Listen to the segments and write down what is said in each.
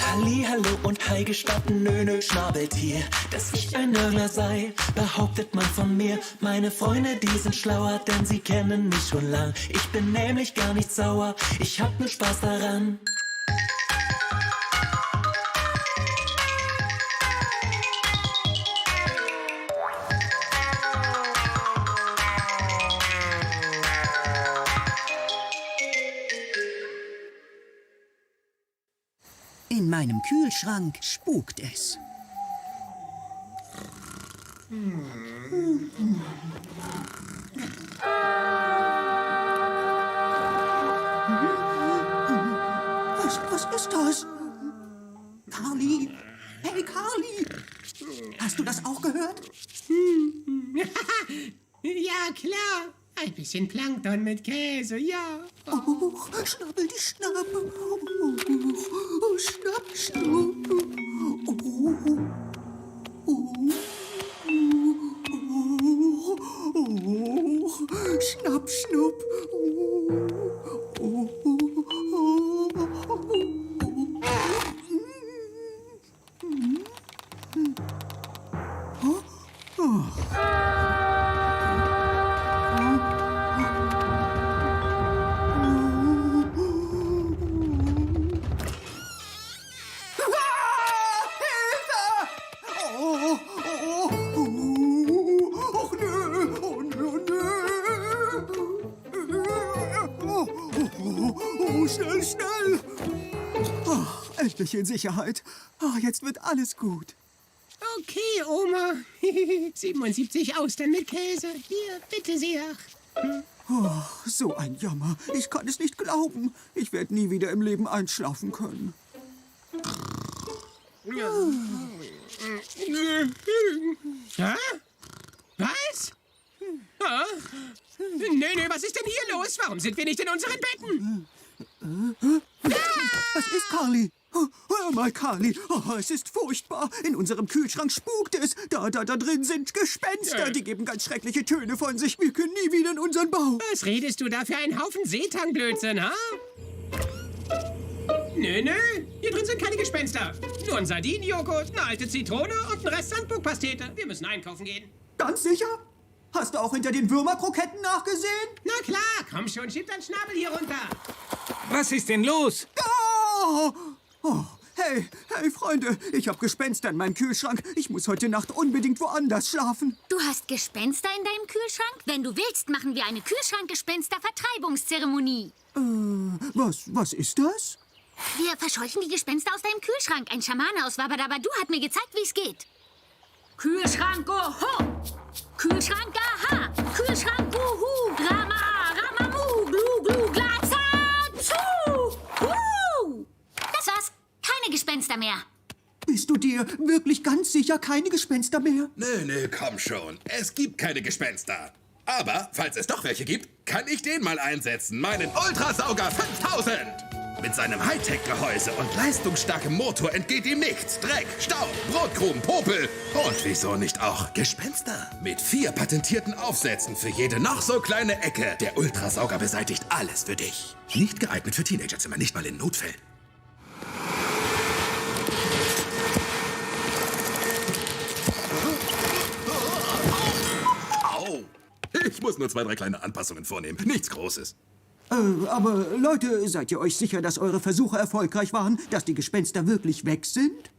Hallihallo und Hi, gestatten, nö, Schnabeltier. Dass ich ein Nörgler sei, behauptet man von mir. Meine Freunde, die sind schlauer, denn sie kennen mich schon lang. Ich bin nämlich gar nicht sauer, ich hab nur Spaß daran. In meinem Kühlschrank spukt es. Was ist das? Carly! Hey, Carly! Hast du das auch gehört? Ja, klar. Ein bisschen Plankton mit Käse, ja. Oh, schnabbel die Schnappe. Oh, schnapp, schnupp. Schnapp, schnupp. Schnell, schnell! Oh, endlich in Sicherheit. Oh, jetzt wird alles gut. Okay, Oma. 77 Austern mit Käse. Hier, bitte sehr. Oh, so ein Jammer. Ich kann es nicht glauben. Ich werde nie wieder im Leben einschlafen können. Ja? Was? Ah? Nee, was ist denn hier los? Warum sind wir nicht in unseren Betten? Was ist Carly? Oh, hör mal, Carly. Oh, es ist furchtbar. In unserem Kühlschrank spukt es. Da drin sind Gespenster. Die geben ganz schreckliche Töne von sich. Wir können nie wieder in unseren Bau. Was redest du da für einen Haufen Seetangblödsinn, ha? Nö, hier drin sind keine Gespenster. Nur ein Sardinenjoghurt, eine alte Zitrone und ein Rest Sandburgpastete. Wir müssen einkaufen gehen. Ganz sicher? Hast du auch hinter den Würmerkroketten nachgesehen? Na klar, komm schon, schieb deinen Schnabel hier runter. Was ist denn los? Oh! Oh, hey, Freunde, ich habe Gespenster in meinem Kühlschrank. Ich muss heute Nacht unbedingt woanders schlafen. Du hast Gespenster in deinem Kühlschrank? Wenn du willst, machen wir eine Kühlschrank-Gespenster-Vertreibungszeremonie. Was ist das? Wir verscheuchen die Gespenster aus deinem Kühlschrank. Ein Schamane aus Wabadabadu hat mir gezeigt, wie es geht. Kühlschrank, oho! Kühlschrank, aha! Kühlschrank, uhu! Rama, ramamu, glu, glu, glaza, zu! Das war's. Keine Gespenster mehr. Bist du dir wirklich ganz sicher keine Gespenster mehr? Nee, komm schon. Es gibt keine Gespenster. Aber, falls es doch welche gibt, kann ich den mal einsetzen. Meinen Ultrasauger 5000! Mit seinem Hightech-Gehäuse und leistungsstarkem Motor entgeht ihm nichts. Dreck, Staub, Brotkrumen, Popel und wieso nicht auch Gespenster. Mit 4 patentierten Aufsätzen für jede noch so kleine Ecke. Der Ultrasauger beseitigt alles für dich. Nicht geeignet für Teenagerzimmer, nicht mal in Notfällen. Au! Ich muss nur 2, 3 kleine Anpassungen vornehmen. Nichts Großes. Aber Leute, seid ihr euch sicher, dass eure Versuche erfolgreich waren? Dass die Gespenster wirklich weg sind?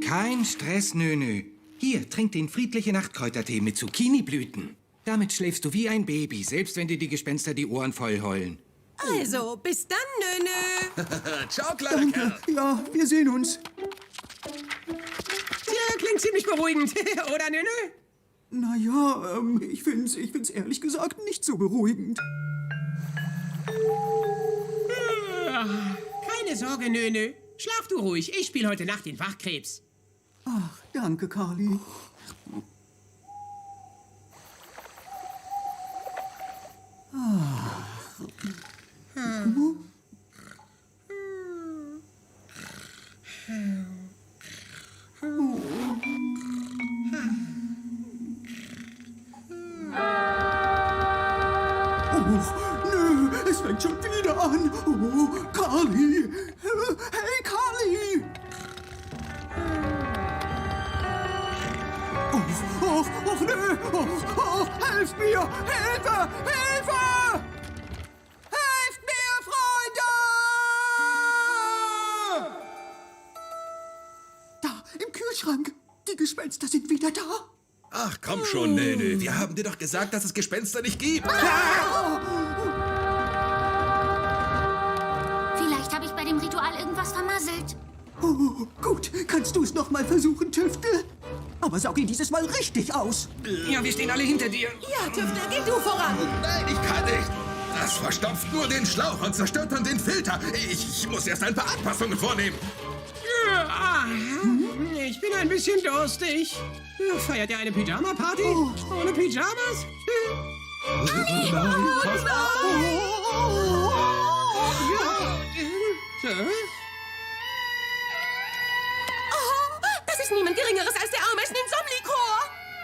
Kein Stress, Nönö. Hier, trink den friedliche Nachtkräutertee mit Zucchiniblüten. Damit schläfst du wie ein Baby, selbst wenn dir die Gespenster die Ohren voll heulen. Also, bis dann, Nönö. Ciao, kleiner Kerl. Ja, wir sehen uns. Tja, klingt ziemlich beruhigend. Oder, Nönö? Naja, ich find's ehrlich gesagt nicht so beruhigend. Keine Sorge, Nönö. Schlaf du ruhig. Ich spiele heute Nacht den Wachkrebs. Ach, danke, Carly. fängt schon wieder an. Oh, Carly. Hey, Carly. Och, nee. Och, helft mir. Hilfe, Hilfe. Helft mir, Freunde. Da, im Kühlschrank. Die Gespenster sind wieder da. Ach, komm schon, Nönö. Wir haben dir doch gesagt, dass es Gespenster nicht gibt. Vielleicht habe ich bei dem Ritual irgendwas vermasselt. Oh, gut, kannst du es noch mal versuchen, Tüftel? Aber saug ihn dieses Mal richtig aus. Ja, wir stehen alle hinter dir. Ja, Tüftel, geh du voran. Nein, ich kann nicht. Das verstopft nur den Schlauch und zerstört dann den Filter. Ich muss erst ein paar Anpassungen vornehmen. Ich bin ein bisschen durstig. Feiert ihr eine Pyjama-Party? Ohne Pyjamas? Das ist niemand Geringeres als der Ameisen Insomnichor.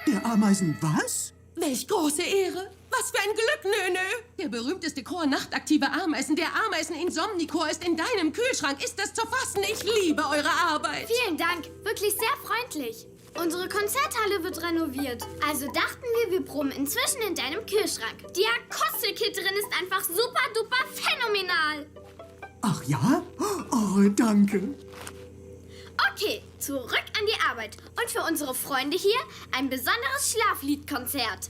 Der Ameisen was? Welch große Ehre. Was für ein Glück, Nönö. Der berühmteste Chor nachtaktiver Ameisen, der Ameisen Insomnichor, ist in deinem Kühlschrank. Ist das zu fassen? Ich liebe eure Arbeit. Vielen Dank, wirklich sehr freundlich. Unsere Konzerthalle wird renoviert. Also dachten wir proben inzwischen in deinem Kühlschrank. Die Akustik drin ist einfach super duper phänomenal. Ach ja? Oh, danke. Okay, zurück an die Arbeit. Und für unsere Freunde hier ein besonderes Schlafliedkonzert.